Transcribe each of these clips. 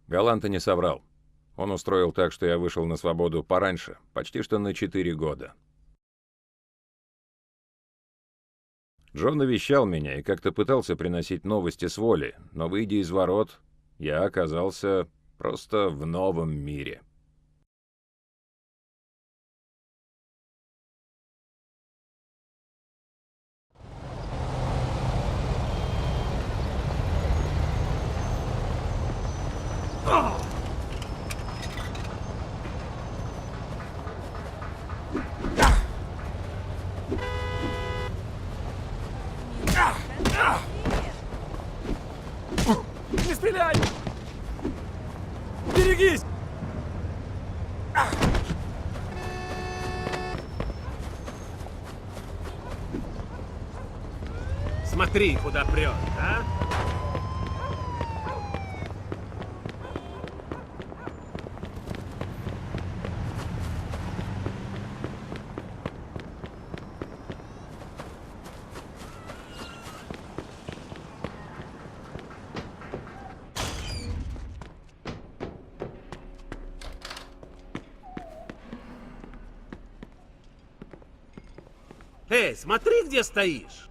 Галанта не соврал. Он устроил так, что я вышел на свободу пораньше, почти что на 4 года. Джо навещал меня и как-то пытался приносить новости с воли, но, выйдя из ворот, я оказался просто в новом мире. Не стреляй! Берегись! Смотри, куда прет, а? Эй, смотри, где стоишь!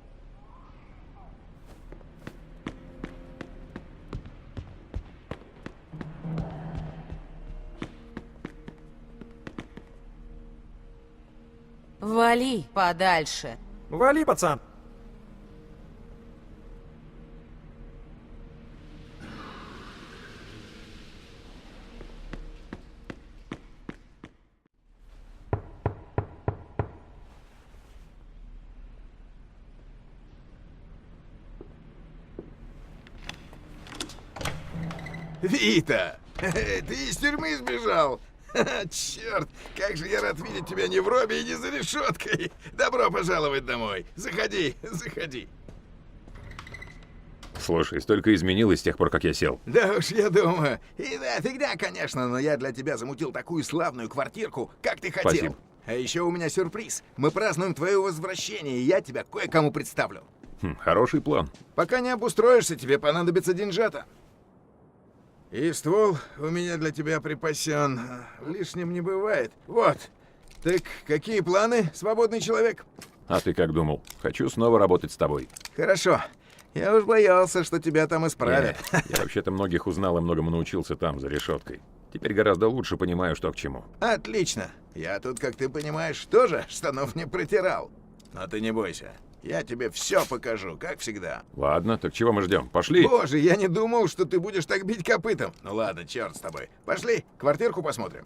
Вали подальше. Вали, пацан! Вита, ты из тюрьмы сбежал? Черт, как же я рад видеть тебя не в робе и не за решеткой. Добро пожаловать домой. Заходи, заходи. Слушай, столько изменилось с тех пор, как я сел. Да уж, я думаю. И да, фигня, конечно, но я для тебя замутил такую славную квартирку, как ты хотел. Спасибо. А еще у меня сюрприз. Мы празднуем твое возвращение, и я тебя кое-кому представлю. Хороший план. Пока не обустроишься, тебе понадобится деньжата. И ствол у меня для тебя припасен. Лишним не бывает. Вот. Так какие планы, свободный человек? А ты как думал? Хочу снова работать с тобой. Хорошо. Я уж боялся, что тебя там исправят. Я вообще-то многих узнал и многому научился там, за решеткой. Теперь гораздо лучше понимаю, что к чему. Отлично. Я тут, как ты понимаешь, тоже штанов не протирал. Но ты не бойся. Я тебе все покажу, как всегда. Ладно, так чего мы ждем? Пошли! Боже, я не думал, что ты будешь так бить копытом. Ну ладно, черт с тобой. Пошли, квартирку посмотрим.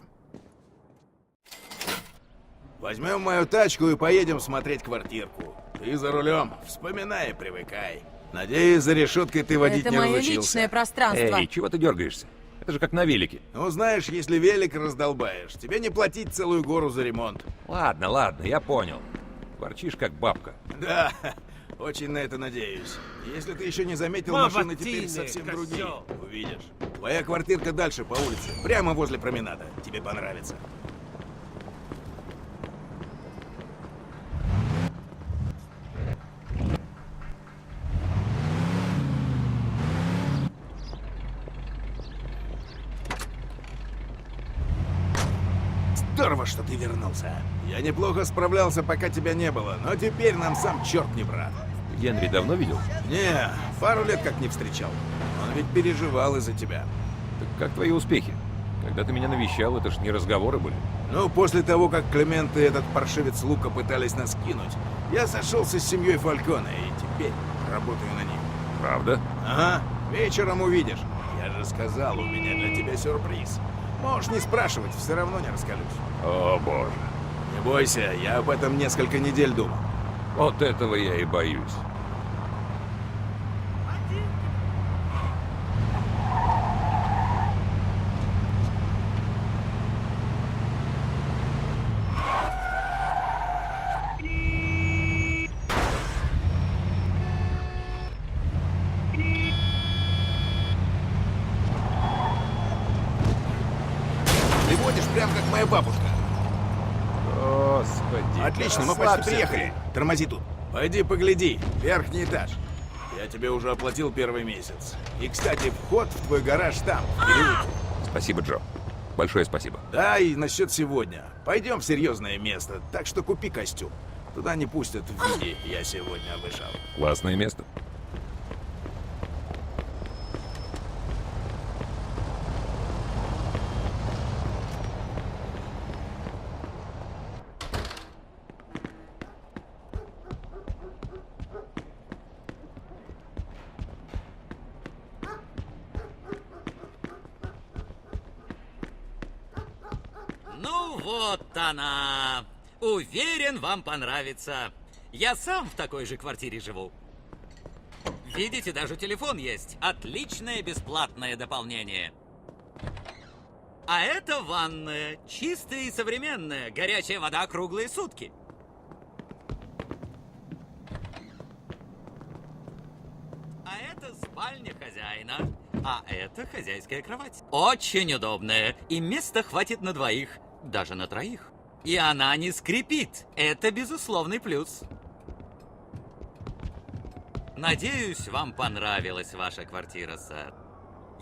Возьмем мою тачку и поедем смотреть квартирку. Ты за рулем. Вспоминай и привыкай. Надеюсь, за решеткой ты водить Это не мое разучился. личное пространство. Эй, чего ты дергаешься? Это же как на велике. Ну знаешь, если велик раздолбаешь, тебе не платить целую гору за ремонт. Ладно, ладно, я понял. Ворчишь как бабка. Да, очень на это надеюсь. Если ты еще не заметил, Мама, машины теперь Тины, совсем козёл. другие. Увидишь. Твоя квартирка дальше по улице, прямо возле променада. Тебе понравится. Здорово, что ты вернулся. Я неплохо справлялся, пока тебя не было, но теперь нам сам черт не брат. Генри давно видел? Не, пару лет как не встречал. Он ведь переживал из-за тебя. Так как твои успехи? Когда ты меня навещал, это ж не разговоры были. Ну, после того, как Клемент и этот паршивец Лука пытались нас кинуть, я сошелся с семьей Фалькона и теперь работаю на них. Правда? Ага, вечером увидишь. Я же сказал, у меня для тебя сюрприз. Можешь не спрашивать, все равно не расскажусь. О, боже. Не бойся, я об этом несколько недель думал. Вот этого я и боюсь. Ты водишь прям как моя бабушка. Господи. Отлично, мы почти приехали. Тормози тут. Пойди погляди, верхний этаж. Я тебе уже оплатил первый месяц. И, кстати, вход в твой гараж там, в переулке. Спасибо, Джо. Большое спасибо. Да, и насчет сегодня. Пойдем в серьезное место, так что купи костюм. Туда не пустят в виде «я сегодня вышел». Классное место. Ну вот она. Уверен, вам понравится. Я сам в такой же квартире живу. Видите, даже телефон есть. Отличное бесплатное дополнение. А это ванная. Чистая и современная. Горячая вода круглые сутки. А это спальня хозяина. А это хозяйская кровать. Очень удобная. И места хватит на двоих. Даже на троих. И она не скрипит. Это безусловный плюс. Надеюсь, вам понравилась ваша квартира, сэр.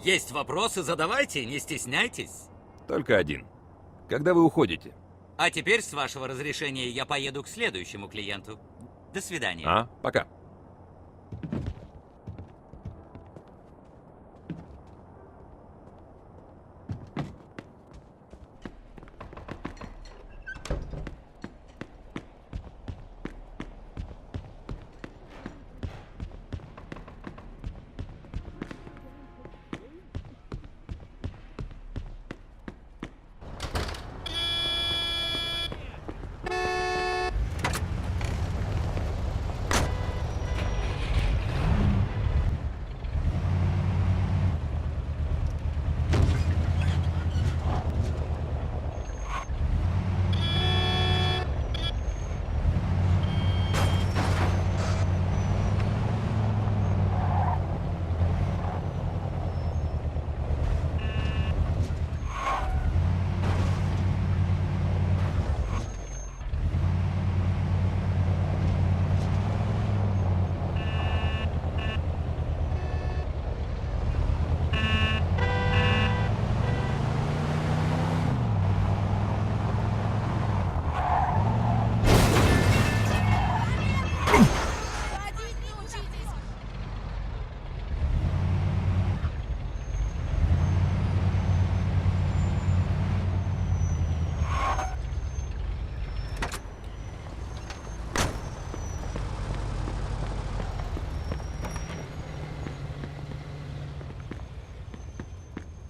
Есть вопросы, задавайте, не стесняйтесь. Только один. Когда вы уходите? А теперь, с вашего разрешения, я поеду к следующему клиенту. До свидания. Пока.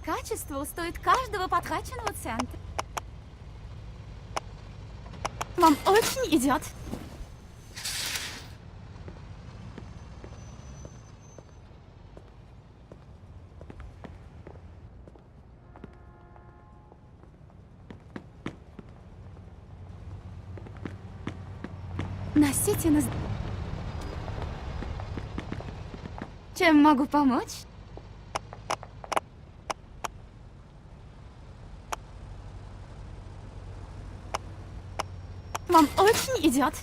Качество стоит каждого потраченного цента. Вам очень идет. Носите на... Чем могу помочь? Вам очень идет.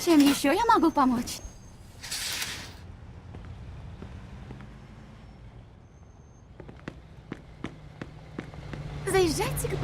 Чем еще я могу помочь? Заезжайте к...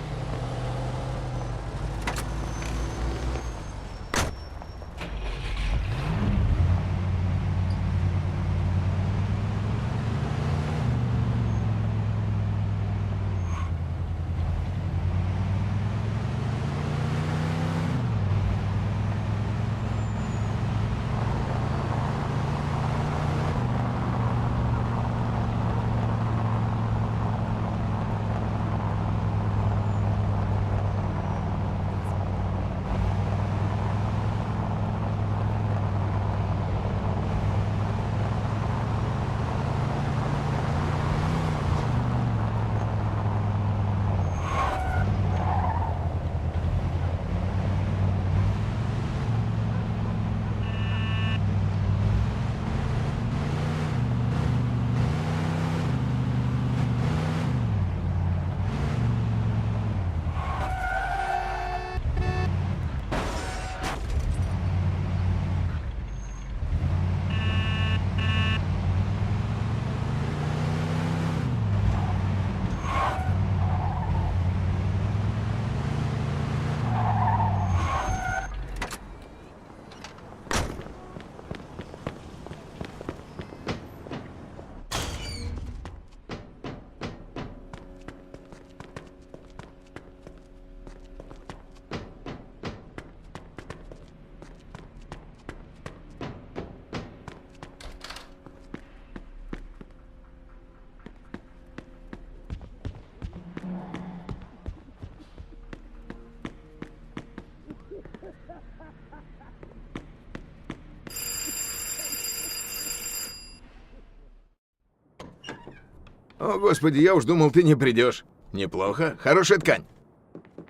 О, господи, я уж думал, ты не придешь. Неплохо. Хорошая ткань.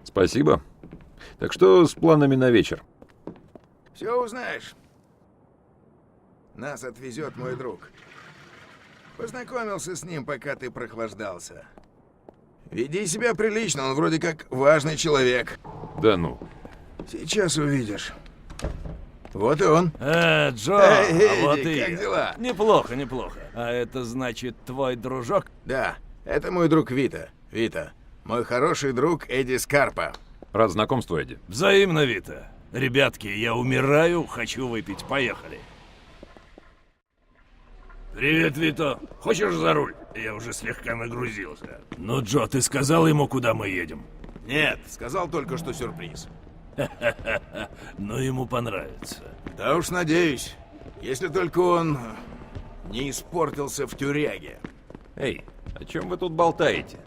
Спасибо. Так что с планами на вечер? Все узнаешь. Нас отвезет мой друг. Познакомился с ним, пока ты прохлаждался. Веди себя прилично, он вроде как важный человек. Да ну. Сейчас увидишь. Вот и он. Джо, Эй, а вот Эдди, и как я. дела? Неплохо, неплохо. А это значит твой дружок? Да, это мой друг Вита. Вита, мой хороший друг Эдди Скарпа. Рад знакомству, Эдди. Взаимно, Вита. Ребятки, я умираю, хочу выпить. Поехали. Привет, Вито. Хочешь за руль? Я уже слегка нагрузился. Ну, Джо, ты сказал ему, куда мы едем? Нет, сказал только, что сюрприз. Ну, ему понравится. Да уж надеюсь, если только он не испортился в тюряге. Эй, о чем вы тут болтаете?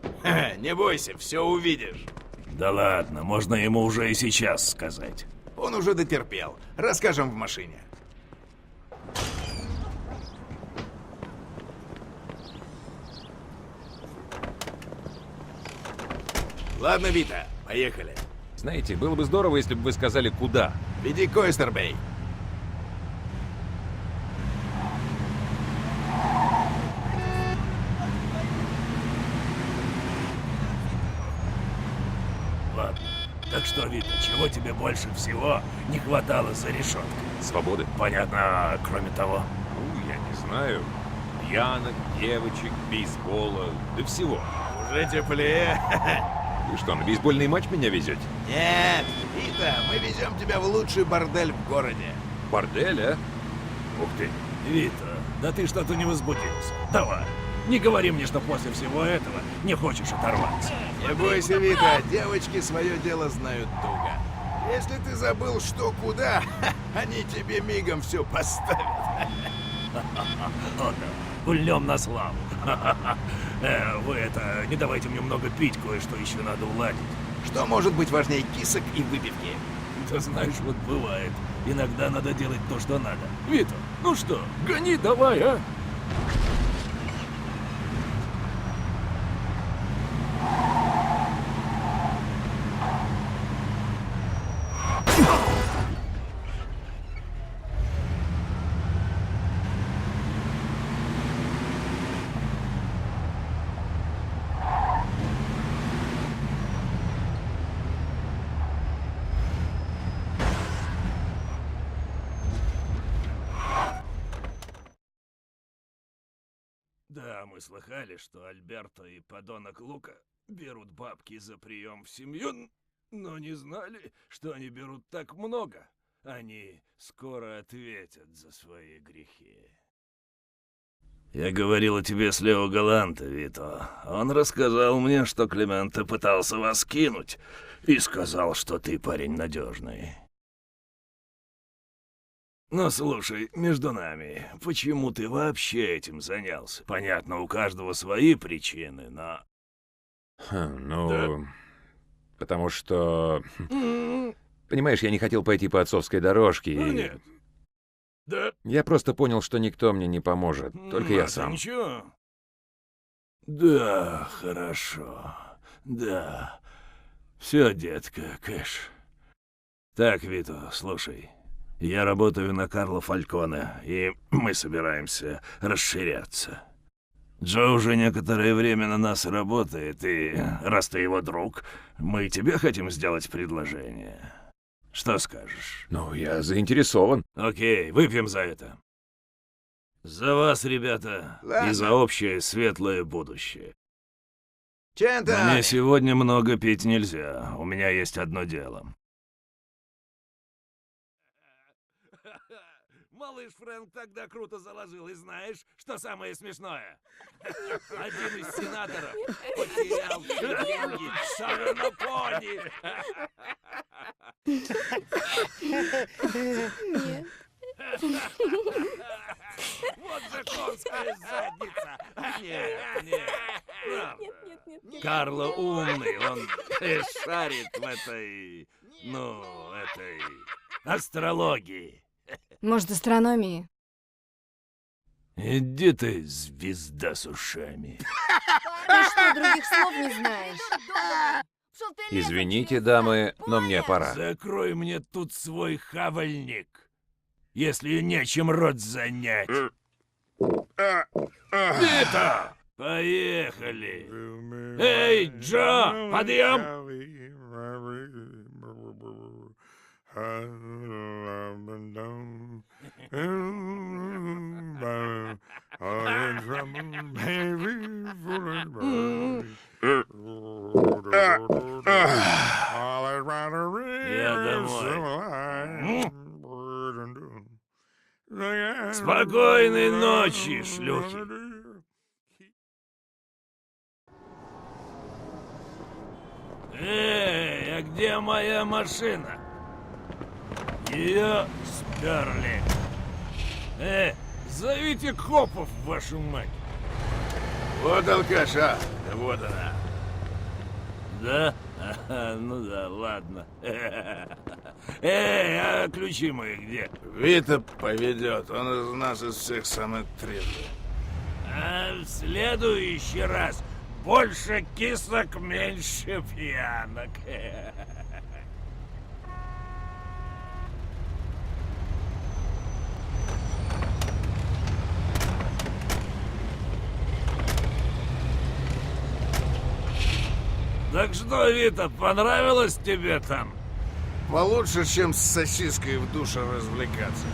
Не бойся, все увидишь. Да ладно, можно ему уже и сейчас сказать. Он уже дотерпел. Расскажем в машине. Ладно, Вита, поехали. Знаете, было бы здорово, если бы вы сказали, куда. Веди к Ойстербей. Ладно. Так что, Вита, чего тебе больше всего не хватало за решеткой? Свободы? Понятно, а кроме того. Ну, я не знаю. Пьянок, девочек, бейсбола, да всего. Уже теплее. Вы что, на бейсбольный матч меня везете? Нет, Вита, мы везем тебя в лучший бордель в городе. Бордель, а? Ух ты. Вита, да ты что-то не возбудился. Давай. Не говори мне, что после всего этого не хочешь оторваться. Не бойся, Вита, девочки свое дело знают туго. Если ты забыл, что куда, они тебе мигом все поставят. О да, гульнем на славу. Вы это, не давайте мне много пить, кое-что еще надо уладить. Что может быть важнее кисок и выпивки? Ты знаешь, вот бывает. Иногда надо делать то, что надо. Вита, ну что, гони давай, а? Да, мы слыхали, что Альберто и подонок Лука берут бабки за прием в семью, но не знали, что они берут так много. Они скоро ответят за свои грехи. Я говорил о тебе с Лео Галанте, Вито. Он рассказал мне, что Клименте пытался вас кинуть, и сказал, что ты парень надежный. Но слушай, между нами, почему ты вообще этим занялся? Понятно, у каждого свои причины, но... Ну, потому что... Понимаешь, я не хотел пойти по отцовской дорожке. Ну и... нет. Да? Я просто понял, что никто мне не поможет, только я сам. Ничего. Да, хорошо. Да. Все, детка, кэш. Так, Вито, слушай. Я работаю на Карло Фальконе, и мы собираемся расширяться. Джо уже некоторое время на нас работает, и раз ты его друг, мы тебе хотим сделать предложение. Что скажешь? Ну, я заинтересован. Окей, выпьем за это. За вас, ребята, Ладно. и за общее светлое будущее. Чента! Мне сегодня много пить нельзя, у меня есть одно дело. Малыш Фрэнк тогда круто заложил, и знаешь, что самое смешное? Один из сенаторов потерял все деньги Сара на пони. Вот же конская задница. Нет, правда. Карло умный, он шарит в этой, этой астрологии. Может, астрономии? Иди ты, звезда с ушами. Ты что, других слов не знаешь? Извините, дамы, но мне пора. Закрой мне тут свой хавальник, если нечем рот занять. Вита! Поехали! Эй, Джо, подъем! Я домой. Спокойной ночи, шлюхи. Эй, а где моя машина? Ее сперли. Зовите копов, вашу мать. Вот алкаша, вот она. Да? Ага, ну да, ладно. Эй, а ключи мои где? Вита поведет, он из нас из всех самый трезвый. А в следующий раз больше кисок, меньше пьянок. Так что, Вита, понравилось тебе там? Получше, чем с сосиской в душе развлекаться.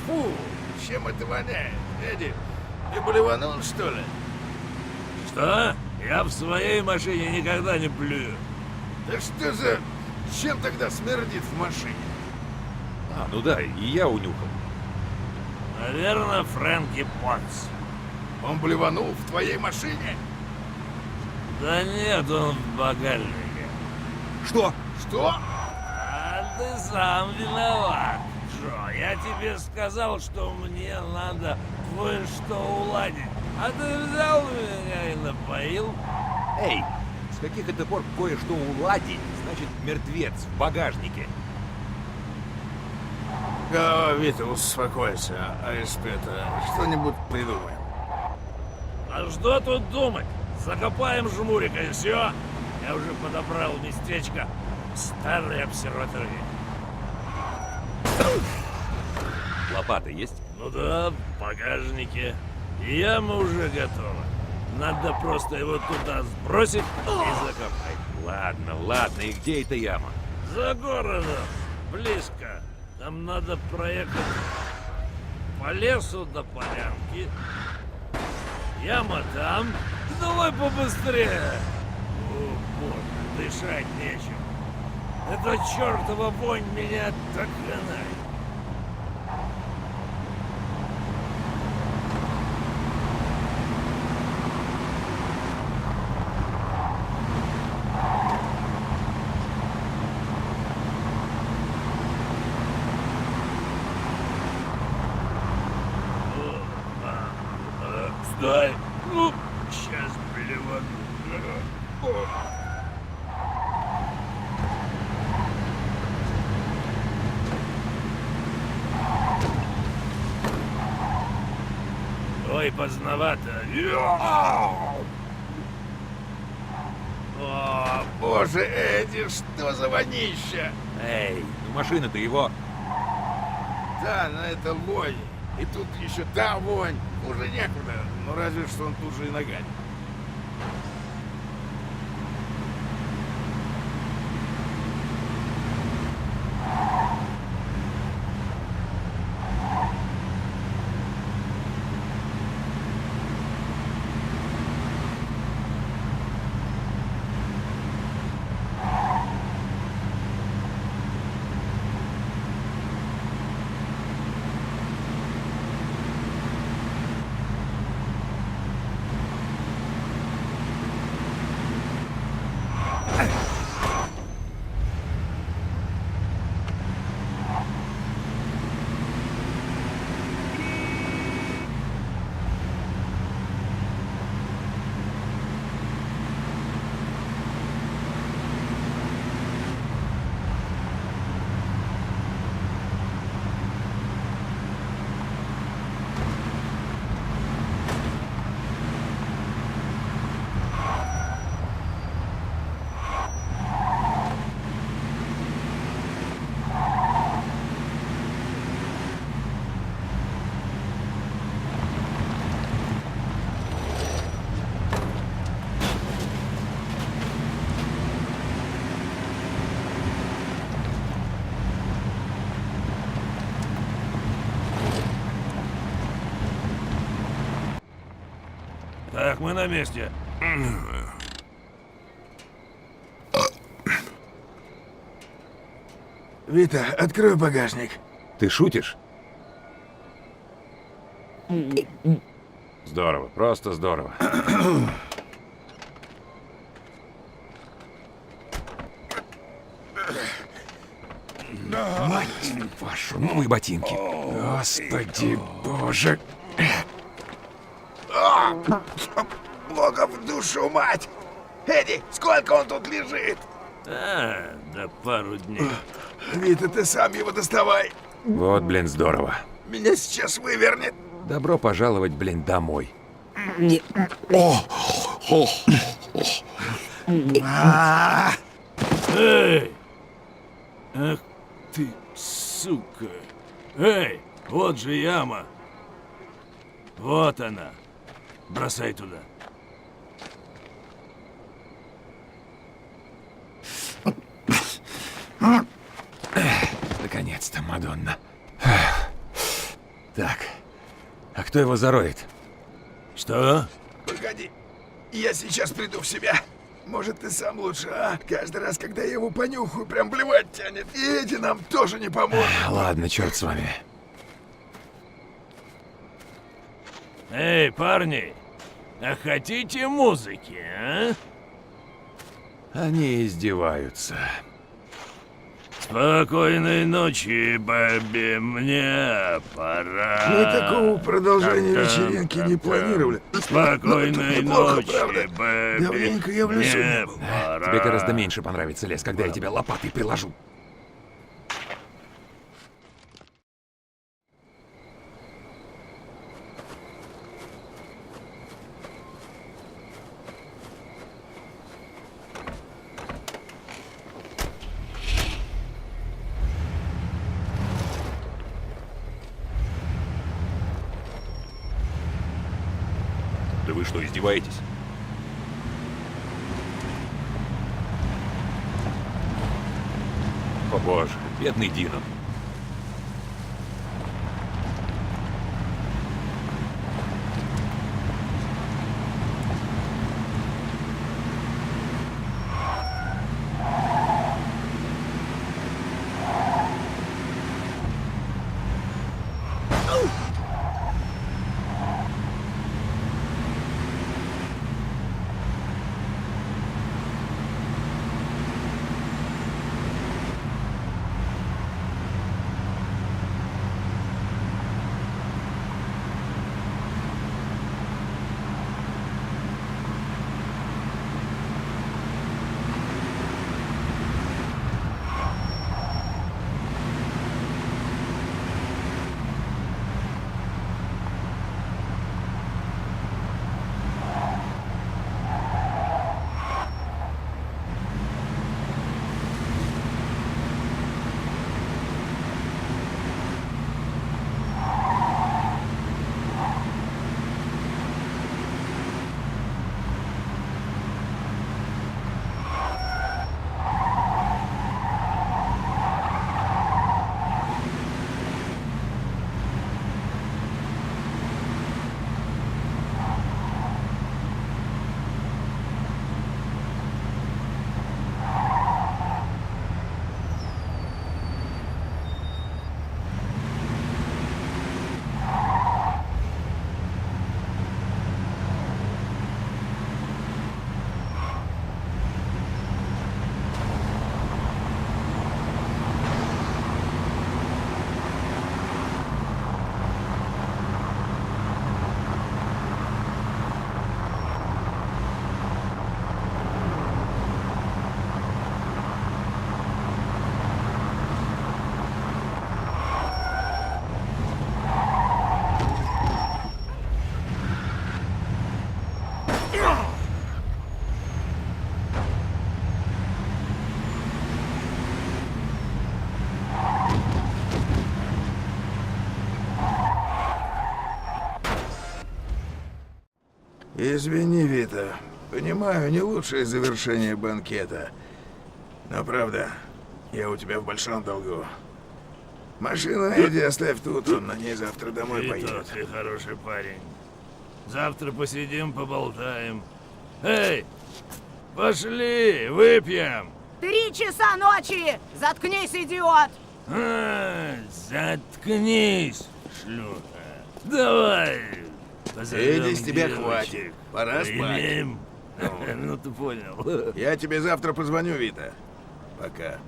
Фу, чем это воняет, Эдди? Ты блеванул, что ли? Что? Я в своей машине никогда не плюю. Да что за... Чем тогда смердит в машине? А, ну да, и я унюхал. Наверное, Фрэнки Потс. Он блеванул в твоей машине? Да нет, он в багажнике. Что? Что? А ты сам виноват, Джо. Я тебе сказал, что мне надо кое-что уладить. А ты взял меня и напоил. Эй, с каких это пор кое-что уладить, значит мертвец в багажнике? Вита, успокойся, АСП-то что-нибудь придумаем. А что тут думать? Закопаем жмурика и все. Я уже подобрал местечко в старой обсерватории. Лопата есть? Ну да, в багажнике. И яма уже готова. Надо просто его туда сбросить и закопать. Ладно, ладно, и где эта яма? За городом. Близко. Нам надо проехать по лесу до полянки. Яма там. Давай побыстрее. О, боже, дышать нечем. Эта чертова вонь меня так канает. Стой! Ну, сейчас блевану. Ой, поздновато. О, боже, Эдди, что за вонища? Эй, ну машина-то его. Да, но это вонь. И тут еще та вонь. Уже некуда. Ну разве что он тут же и нагадит. Так, мы на месте. Вита, открой багажник. Ты шутишь? Здорово, просто здорово. Мать вашу, новые ботинки. Господи боже. Бога в душу, мать! Эдди, сколько он тут лежит? Да пару дней. Вита, ты сам его доставай. Вот, блин, здорово. Меня сейчас вывернет. Добро пожаловать, блин, домой. Эй! Ах ты, сука! Эй, вот же яма. Вот она. Бросай туда. Наконец-то, Мадонна. Так, а кто его зароет? Что? Погоди, я сейчас приду в себя. Может, ты сам лучше, а? Каждый раз, когда я его понюхаю, прям блевать тянет. И эти нам тоже не поможет. Ладно, черт с вами. Эй, парни! А хотите музыки, а? Они издеваются. Спокойной ночи, Бэби, мне пора. Мы такого продолжения вечеринки не планировали. Спокойной Неплохо, ночи, правда? Бэби, Давненько я в лесу не мне был. пора. Тебе гораздо меньше понравится лес, когда я тебя лопатой приложу. Да вы что, издеваетесь? О боже, бедный Дино. Извини, Вита. Понимаю, не лучшее завершение банкета. Но правда, я у тебя в большом долгу. Машину Эдди оставь тут, он на ней завтра домой И то поедет. ты хороший парень. Завтра посидим, поболтаем. Эй, пошли, выпьем. 3 часа ночи! Заткнись, идиот! Заткнись, шлюха. Давай. позовем Иди, с тебя девочек. хватит. Пора спать. Примем. Ну ты понял. Я тебе завтра позвоню, Вита. Пока.